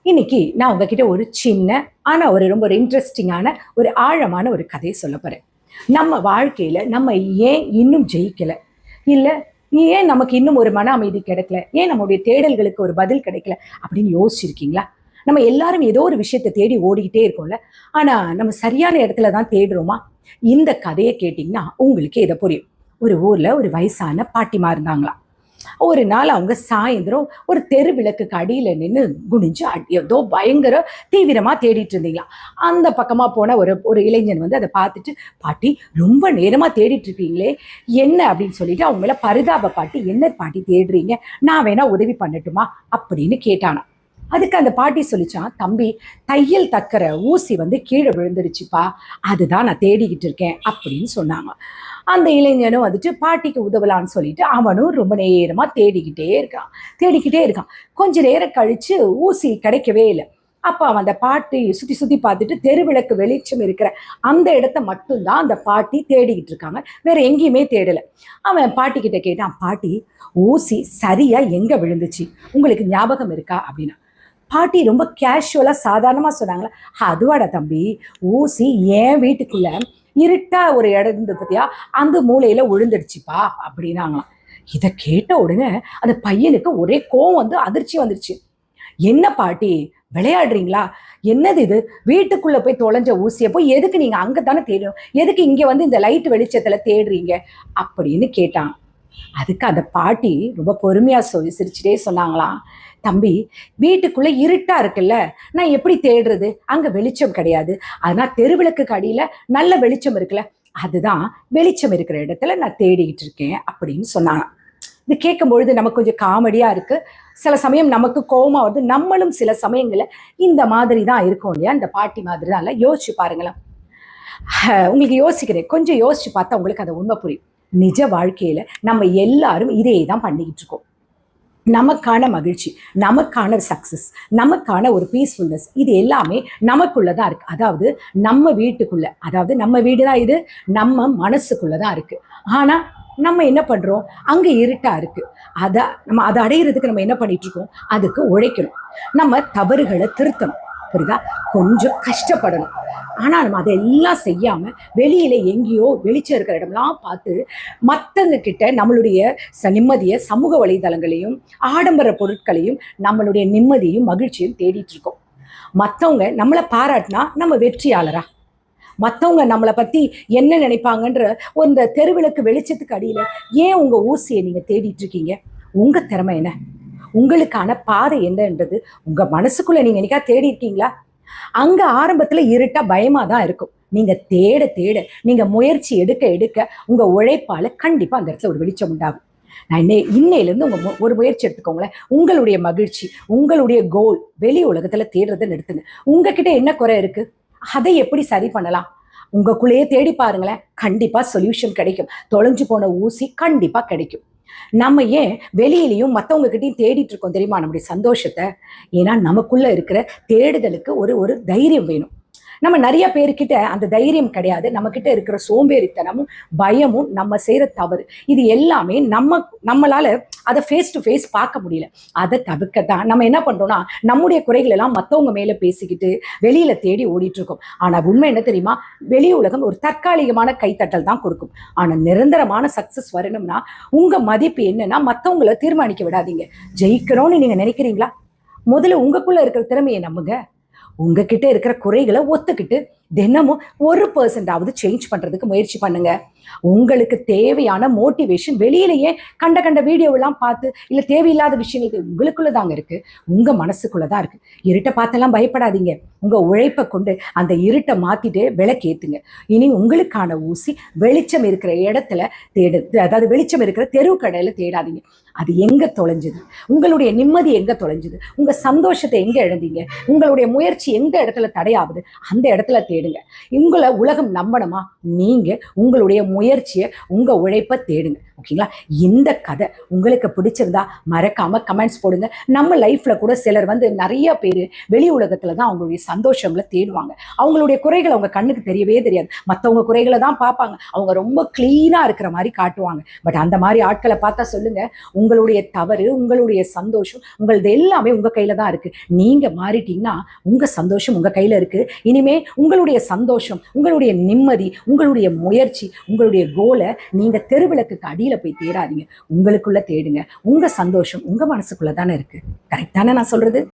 இன்னைக்கு நான் உங்ககிட்ட ஒரு சின்ன ஆனா ரொம்ப இன்ட்ரெஸ்டிங்கான ஆழமான ஒரு கதையை சொல்ல போறேன். நம்ம வாழ்க்கையில நம்ம ஏன் இன்னும் ஜெயிக்கல, இல்ல ஏன் நமக்கு இன்னும் ஒரு மன அமைதி கிடைக்கல, ஏன் நம்முடைய தேடல்களுக்கு ஒரு பதில் கிடைக்கல அப்படின்னு யோசிச்சிருக்கீங்களா? நம்ம எல்லாரும் ஏதோ ஒரு விஷயத்தை தேடி ஓடிக்கிட்டே இருக்கோம்ல. ஆனா நம்ம சரியான இடத்துல தான் தேடுறோமா? இந்த கதையை கேட்டீங்கன்னா உங்களுக்கு இதை புரியும். ஒரு ஊர்ல ஒரு வயசான பாட்டிமா இருந்தாங்களாம். ஒரு நாள் அவங்க சாயந்தரம் ஒரு தெரு விளக்குக்கு அடியில நின்று குனிஞ்சு ஏதோ பயங்கர தீவிரமா தேடிட்டு இருந்தீங்களாம். அந்த பக்கமா போன ஒரு ஒரு இளைஞன் வந்து அதை பார்த்துட்டு, பாட்டி ரொம்ப நேரமா தேடிட்டு இருக்கீங்களே, என்ன அப்படின்னு சொல்லிட்டு அவங்க மேல பரிதாப பாட்டி, என்ன பாட்டி தேடுறீங்க, நான் வேணா உதவி பண்ணட்டுமா அப்படின்னு கேட்டானா. அதுக்கு அந்த பாட்டி சொல்லிச்சான், தம்பி, தையல் தக்கிற ஊசி வந்து கீழே விழுந்துடுச்சுப்பா, அதுதான் நான் தேடிக்கிட்டு இருக்கேன் அப்படின்னு சொன்னாங்க. அந்த இளைஞனும் வந்துட்டு பாட்டிக்கு உதவலான்னு சொல்லிட்டு அவனும் ரொம்ப நேரமா தேடிக்கிட்டே இருக்கான். கொஞ்ச நேரம் கழிச்சு ஊசி கிடைக்கவே இல்லை. அப்ப அவன் அந்த பாட்டி சுத்தி சுத்தி பார்த்துட்டு தெருவிளக்கு வெளிச்சம் இருக்கிற அந்த இடத்த மட்டும்தான் அந்த பாட்டி தேடிக்கிட்டு இருக்காங்க, வேற எங்கேயுமே தேடல. அவன் பாட்டி கிட்ட கேட்டான், பாட்டி, ஊசி சரியா எங்க விழுந்துச்சு, உங்களுக்கு ஞாபகம் இருக்கா அப்படின்னா. பாட்டி ரொம்ப கேஷுவலா சாதாரணமா சொன்னாங்களா, அதுவாடா தம்பி, ஊசி என் வீட்டுக்குள்ள இருட்டா ஒரு இடம் இருந்தது பத்தியா, அந்த மூலையில விழுந்துடுச்சுப்பா அப்படின்னாங்களாம். இதை கேட்ட உடனே அந்த பையனுக்கு ஒரே கோவம் வந்து அதிர்ச்சி வந்துருச்சு. என்ன பாட்டி, விளையாடுறீங்களா? என்னது இது, வீட்டுக்குள்ள போய் தொலைஞ்ச ஊசியை போய் எதுக்கு நீங்க அங்கதானே தேடணும், எதுக்கு இங்க வந்து இந்த லைட் வெளிச்சத்துல தேடுறீங்க அப்படின்னு கேட்டான். அதுக்கு அந்த பாட்டி ரொம்ப பொறுமையா சிரிச்சுட்டே சொன்னாங்களாம், தம்பி, வீட்டுக்குள்ள இருட்டா இருக்குல்ல, நான் எப்படி தேடுறது, அங்க வெளிச்சம் கிடையாது, அதனால தெருவிளக்குக்கு அடியில நல்ல வெளிச்சம் இருக்குல்ல, அதுதான் வெளிச்சம் இருக்கிற இடத்துல நான் தேடிக்கிட்டு இருக்கேன் அப்படின்னு சொன்னாங்க. இது கேட்கும் பொழுது நமக்கு கொஞ்சம் காமெடியா இருக்கு. சில சமயம் நமக்கு கோவமா வருது. நம்மளும் சில சமயங்கள்ல இந்த மாதிரி தான் இருக்கும் இல்லையா, இந்த பாட்டி மாதிரி தான். இல்லை, யோசிச்சு பாருங்களேன். உங்களுக்கு யோசிக்கிறேன், கொஞ்சம் யோசிச்சு பார்த்தா உங்களுக்கு அந்த உண்மை புரியும். நிஜ வாழ்க்கையில நம்ம எல்லாரும் இதே தான் பண்ணிக்கிட்டு இருக்கோம். நமக்கான மகிழ்ச்சி, நமக்கான சக்சஸ், நமக்கான ஒரு பீஸ்ஃபுல்னஸ், இது எல்லாமே நமக்குள்ளதான் இருக்கு. அதாவது நம்ம வீட்டுக்குள்ள, அதாவது நம்ம வீடுதான் இது, நம்ம மனசுக்குள்ளதான் இருக்கு. ஆனா நம்ம என்ன பண்றோம், அங்க இருட்டா இருக்கு. அதை அடையிறதுக்கு நம்ம என்ன பண்ணிட்டு இருக்கோம், அதுக்கு உழைக்கணும். நம்ம தவறுகளை திருத்தணும், புரியுதா, கொஞ்சம் கஷ்டப்படணும். ஆனா நம்ம அதெல்லாம் செய்யாம வெளியில எங்கேயோ வெளிச்சம் இருக்கிற இடம்லாம் பார்த்து மற்றவங்க கிட்ட நம்மளுடைய நிம்மதியை சமூக வலைதளங்களையும் ஆடம்பர பொருட்களையும் நம்மளுடைய நிம்மதியும் மகிழ்ச்சியும் தேடிட்டு இருக்கோம். மற்றவங்க நம்மளை பாராட்டினா நம்ம வெற்றியாளரா, மற்றவங்க நம்மளை பத்தி என்ன நினைப்பாங்கன்ற இந்த தெருவிளக்கு வெளிச்சத்துக்கு அடியில ஏன் உங்க ஊசியை நீங்க தேடிட்டு இருக்கீங்க? உங்க திறமை என்ன, உங்களுக்கான பாதை என்னன்றது உங்க மனசுக்குள்ள நீங்க என்னைக்கா தேடி இருக்கீங்களா? அங்க ஆரம்பத்துல இருட்டா பயமா தான் இருக்கும். நீங்க தேட தேட, நீங்க முயற்சி எடுக்க எடுக்க உங்க உழைப்பால கண்டிப்பா அந்த இடத்துல ஒரு வெளிச்சம் உண்டாகும். நான் இன்னையிலேருந்து ஒரு முயற்சி எடுத்துக்கோங்களேன். உங்களுடைய மகிழ்ச்சி, உங்களுடைய கோல் வெளி உலகத்துல தேடுறதை நிறுத்துங்க. உங்ககிட்ட என்ன குறை இருக்கு, அதை எப்படி சரி பண்ணலாம், உங்களுக்குள்ளேயே தேடி பாருங்களேன், கண்டிப்பா சொல்யூஷன் கிடைக்கும். தொலைஞ்சு போன ஊசி கண்டிப்பா கிடைக்கும். நம்ம ஏன் வெளியிலையும் மற்றவங்க கிட்டையும் தேடிட்டு இருக்கோம் தெரியுமா நம்முடைய சந்தோஷத்தை? ஏன்னா நமக்குள்ள இருக்கிற தேடுதலுக்கு ஒரு ஒரு தைரியம் வேணும். நம்ம நிறைய பேர்கிட்ட அந்த தைரியம் கிடையாது. நம்ம கிட்ட இருக்கிற சோம்பேறித்தனமும் பயமும் நம்ம செய்யற தவறு, இது எல்லாமே நம்மளால அதை ஃபேஸ் டு ஃபேஸ் பார்க்க முடியல. அதை தவிர்க்கத்தான் நம்ம என்ன பண்றோம்னா, நம்முடைய குறைகள் எல்லாம் மற்றவங்க மேல பேசிக்கிட்டு வெளியில தேடி ஓடிட்டு இருக்கோம். ஆனா உண்மை என்ன தெரியுமா, வெளி உலகம் ஒரு தற்காலிகமான கைத்தட்டல் தான் கொடுக்கும். ஆனா நிரந்தரமான சக்சஸ் வரணும்னா உங்க மதிப்பு என்னன்னா மற்றவங்களை தீர்மானிக்க விடாதீங்க. ஜெயிக்கிறோம்னு நீங்க நினைக்கிறீங்களா, முதல்ல உங்களுக்குள்ள இருக்கிற திறமையை நம்புங்க. உங்ககிட்ட இருக்கிற குறைகளை ஒத்துக்கிட்டு தினமும் 1% சேஞ்ச் பண்றதுக்கு முயற்சி பண்ணுங்க. உங்களுக்கு தேவையான மோட்டிவேஷன் வெளியிலேயே கண்ட கண்ட வீடியோவெல்லாம் பார்த்து இல்ல தேவையில்லாத விஷயங்களுக்கு உங்களுக்குள்ளதாங்க இருக்கு, உங்க மனசுக்குள்ளதான் இருக்கு. இருட்டை பார்த்தெல்லாம் பயப்படாதீங்க. உங்க உழைப்பை கொண்டு அந்த இருட்டை மாத்திட்டு விளக்கேத்துங்க. இனி உங்களுக்கான ஊசி வெளிச்சம் இருக்கிற இடத்துல தேடு, அதாவது வெளிச்சம் இருக்கிற தெரு கடையில தேடாதீங்க. அது எங்க தொலைஞ்சது, உங்களுடைய நிம்மதி எங்க தொலைஞ்சது, உங்க சந்தோஷத்தை எங்க இழந்தீங்க, உங்களுடைய முயற்சி எந்த இடத்துல தடையாகுது அந்த இடத்துல தேடுங்க. உங்களை உலகம் நம்பணுமா, நீங்க உங்களுடைய முயற்சியை, உங்க உழைப்பை தேடுங்க. ஓகேங்களா? இந்த கதை உங்களுக்கு பிடிச்சிருந்தா மறக்காம கமெண்ட்ஸ் போடுங்க. நம்ம லைஃப்ல கூட சிலர் வந்து நிறைய பேர் வெளி உலகத்துல தான் அவங்களுடைய சந்தோஷங்களை தேடுவாங்க. அவங்களுடைய குறைகள் அவங்க கண்ணுக்கு தெரியவே தெரியாது. மற்றவங்க குறைகளை தான் பார்ப்பாங்க. அவங்க ரொம்ப கிளீனா இருக்கிற மாதிரி காட்டுவாங்க. பட் அந்த மாதிரி ஆட்களை பார்த்தா சொல்லுங்க, உங்களுடைய தவறு, உங்களுடைய சந்தோஷம், உங்களது எல்லாமே உங்க கையில தான் இருக்கு. நீங்க மாறிட்டீங்கன்னா உங்க சந்தோஷம் உங்க கையில இருக்கு. இனிமே உங்களுடைய சந்தோஷம், உங்களுடைய நிம்மதி, உங்களுடைய முயற்சி, உங்களுடைய கோலை நீங்க தெருவிளக்குக்கு அடியில போய் தேடாதீங்க. உங்களுக்குள்ள தேடுங்க. உங்க சந்தோஷம் உங்க மனசுக்குள்ள தானே இருக்கு. கரெக்ட் தானே நான் சொல்றது?